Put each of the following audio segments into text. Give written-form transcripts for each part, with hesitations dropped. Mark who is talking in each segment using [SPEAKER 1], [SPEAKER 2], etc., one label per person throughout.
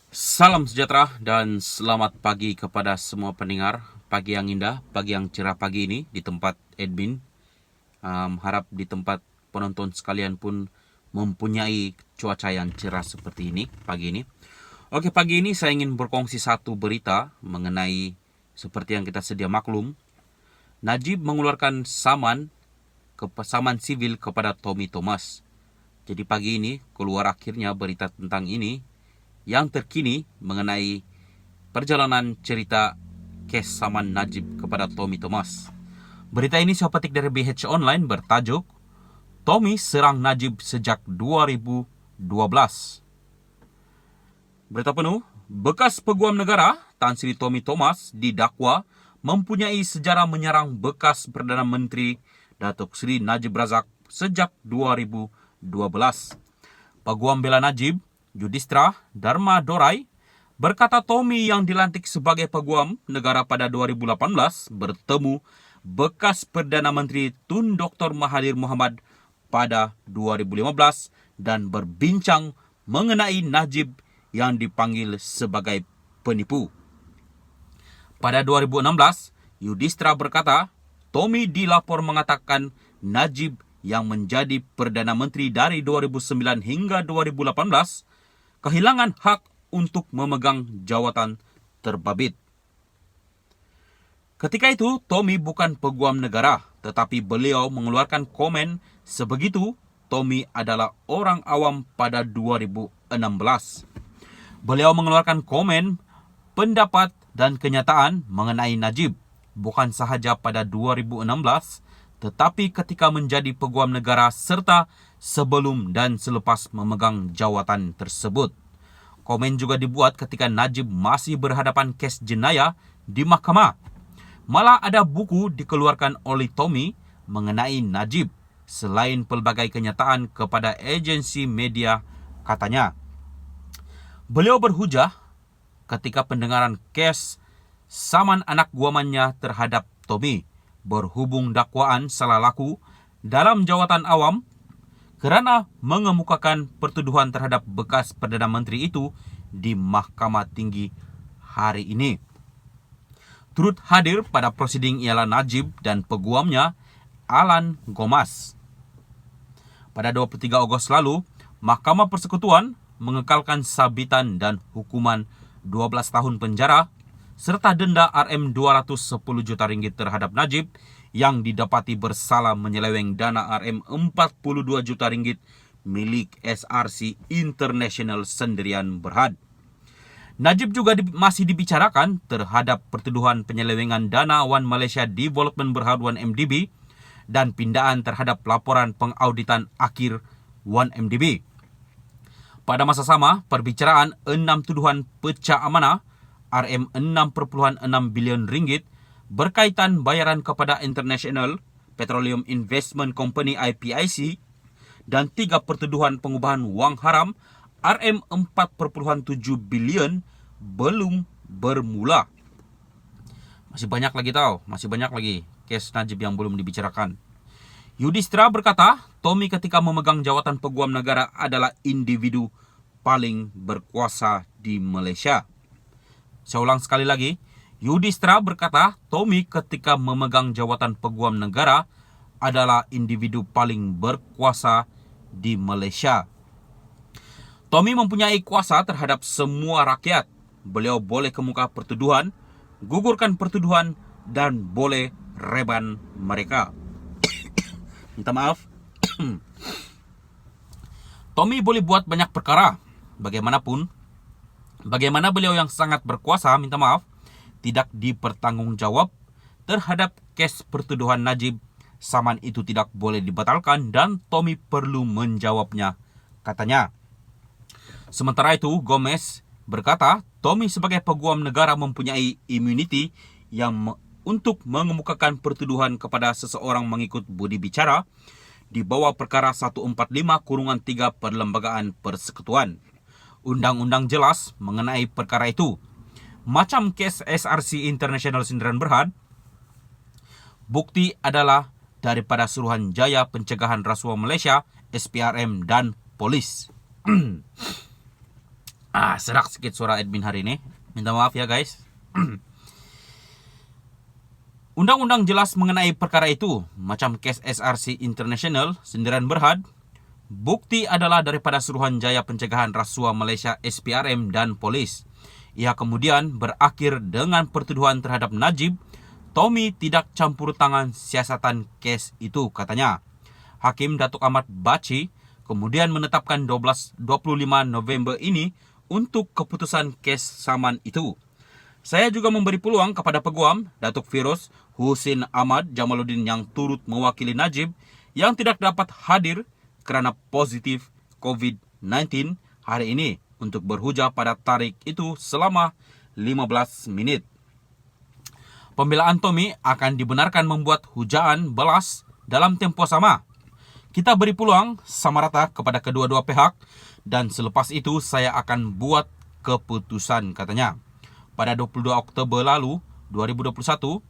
[SPEAKER 1] Salam sejahtera dan selamat pagi kepada semua pendengar. Pagi yang indah, pagi yang cerah pagi ini di tempat admin. Harap di tempat penonton sekalian pun mempunyai cuaca yang cerah seperti ini pagi ini. Oke, pagi ini saya ingin berkongsi satu berita mengenai seperti yang kita sedia maklum. Najib mengeluarkan saman sivil kepada Tommy Thomas. Jadi pagi ini keluar akhirnya berita tentang ini yang terkini mengenai perjalanan cerita kes saman Najib kepada Tommy Thomas. Berita ini saya petik dari BH Online bertajuk Tommy serang Najib sejak 2012. Berita penuh, bekas peguam negara Tan Sri Tommy Thomas didakwa mempunyai sejarah menyerang bekas Perdana Menteri Datuk Seri Najib Razak sejak 2012. Peguam bela Najib, Yudhisthira Dharma Dorai, berkata Tommy yang dilantik sebagai peguam negara pada 2018 bertemu bekas Perdana Menteri Tun Dr. Mahathir Mohamad pada 2015 dan berbincang mengenai Najib yang dipanggil sebagai penipu. Pada 2016, Yudhisthira berkata, Tommy dilapor mengatakan Najib yang menjadi Perdana Menteri dari 2009 hingga 2018 kehilangan hak untuk memegang jawatan terbabit. Ketika itu, Tommy bukan peguam negara, tetapi beliau mengeluarkan komen sebegitu Tommy adalah orang awam pada 2016. Beliau mengeluarkan komen, pendapat dan kenyataan mengenai Najib bukan sahaja pada 2016, tetapi ketika menjadi peguam negara serta sebelum dan selepas memegang jawatan tersebut. Komen juga dibuat ketika Najib masih berhadapan kes jenayah di mahkamah. Malah ada buku dikeluarkan oleh Tommy mengenai Najib selain pelbagai kenyataan kepada agensi media katanya. Beliau berhujah ketika pendengaran kes saman anak guamannya terhadap Tommy berhubung dakwaan salah laku dalam jawatan awam kerana mengemukakan pertuduhan terhadap bekas Perdana Menteri itu di Mahkamah Tinggi hari ini. Turut hadir pada prosiding ialah Najib dan peguamnya Alan Gomas. Pada 23 Ogos lalu, Mahkamah Persekutuan mengekalkan sabitan dan hukuman 12 tahun penjara serta denda RM210 juta ringgit terhadap Najib yang didapati bersalah menyeleweng dana RM42 juta ringgit milik SRC International Sendirian Berhad. Najib juga masih dibicarakan terhadap pertuduhan penyelewengan dana One Malaysia Development Berhad 1MDB dan pindaan terhadap laporan pengauditan akhir 1MDB. Pada masa sama, perbicaraan 6 tuduhan pecah amanah RM6.6 bilion ringgit berkaitan bayaran kepada International Petroleum Investment Company IPIC dan 3 pertuduhan pengubahan wang haram RM4.7 bilion belum bermula. Masih banyak lagi kes Najib yang belum dibicarakan. Yudhisthira berkata, Tommy ketika memegang jawatan peguam negara adalah individu paling berkuasa di Malaysia. Saya ulang sekali lagi, Yudhisthira berkata, Tommy ketika memegang jawatan peguam negara adalah individu paling berkuasa di Malaysia. Tommy mempunyai kuasa terhadap semua rakyat. Beliau boleh kemuka pertuduhan, gugurkan pertuduhan, dan boleh reban mereka. Minta maaf. Tommy boleh buat banyak perkara. Bagaimanapun, bagaimana beliau yang sangat berkuasa, minta maaf, tidak dipertanggungjawab terhadap kes pertuduhan Najib, saman itu tidak boleh dibatalkan dan Tommy perlu menjawabnya, katanya. Sementara itu, Gomez berkata, Tommy sebagai peguam negara mempunyai immunity yang untuk mengemukakan pertuduhan kepada seseorang mengikut budi bicara di bawah perkara 145-3 Perlembagaan Persekutuan. Undang-undang jelas mengenai perkara itu. Macam kes SRC International Sendirian Berhad, bukti adalah daripada Suruhanjaya Pencegahan Rasuah Malaysia, SPRM dan polis. Serak sedikit suara admin hari ini. Minta maaf ya guys. Undang-undang jelas mengenai perkara itu. Macam kes SRC International, Sendirian Berhad. Bukti adalah daripada Suruhanjaya Pencegahan Rasuah Malaysia SPRM dan polis. Ia kemudian berakhir dengan pertuduhan terhadap Najib. Tommy tidak campur tangan siasatan kes itu, katanya. Hakim Datuk Ahmad Bachi kemudian menetapkan 25 November ini untuk keputusan kes saman itu. Saya juga memberi peluang kepada Peguam Datuk Firoz Husin Ahmad Jamaluddin yang turut mewakili Najib yang tidak dapat hadir kerana positif COVID-19 hari ini untuk berhujah pada tarikh itu selama 15 minit. Pembelaan Tommy akan dibenarkan membuat hujaan balas dalam tempoh sama. Kita beri peluang sama rata kepada kedua-dua pihak dan selepas itu saya akan buat keputusan, katanya. Pada 22 Oktober lalu, 2021,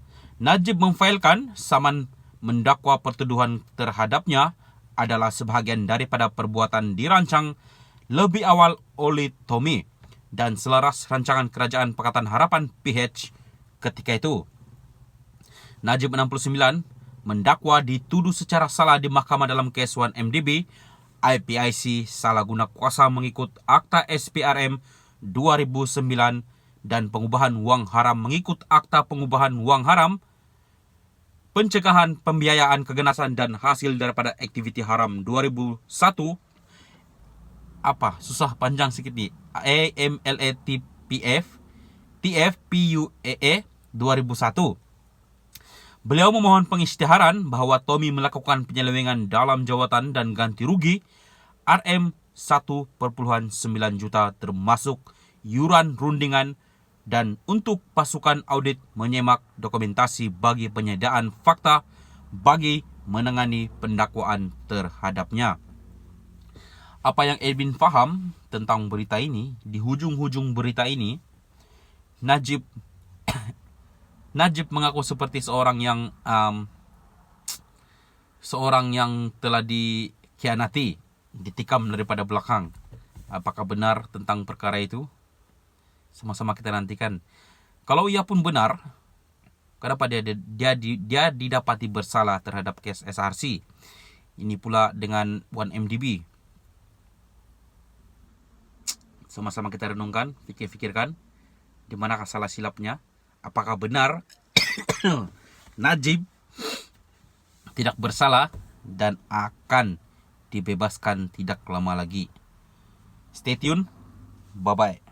[SPEAKER 1] Najib memfailkan saman mendakwa pertuduhan terhadapnya adalah sebahagian daripada perbuatan dirancang lebih awal oleh Tommy dan selaras rancangan Kerajaan Pakatan Harapan PH ketika itu. Najib 69 mendakwa dituduh secara salah di mahkamah dalam kes 1MDB IPIC salah guna kuasa mengikut Akta SPRM 2009 dan pengubahan wang haram mengikut Akta Pengubahan Wang Haram, pencegahan pembiayaan keganasan dan hasil daripada aktiviti haram 2001. Susah panjang sikit ni. AMLATPF TFPUAA 2001. Beliau memohon pengisytiharan bahawa Tommy melakukan penyelewengan dalam jawatan dan ganti rugi RM 1.9 juta termasuk yuran rundingan dan untuk pasukan audit menyemak dokumentasi bagi penyediaan fakta bagi menangani pendakwaan terhadapnya. Apa yang Edwin faham tentang berita ini, di hujung-hujung berita ini, Najib mengaku seperti seorang yang telah dikhianati, ditikam daripada belakang. Apakah benar tentang perkara itu? Sama-sama kita nantikan. Kalau ia pun benar, kenapa dia didapati bersalah terhadap kes SRC? Ini pula dengan 1MDB. Sama-sama kita renungkan, fikirkan di manakah salah silapnya. Apakah benar Najib tidak bersalah dan akan dibebaskan tidak lama lagi? Stay tune. Bye-bye.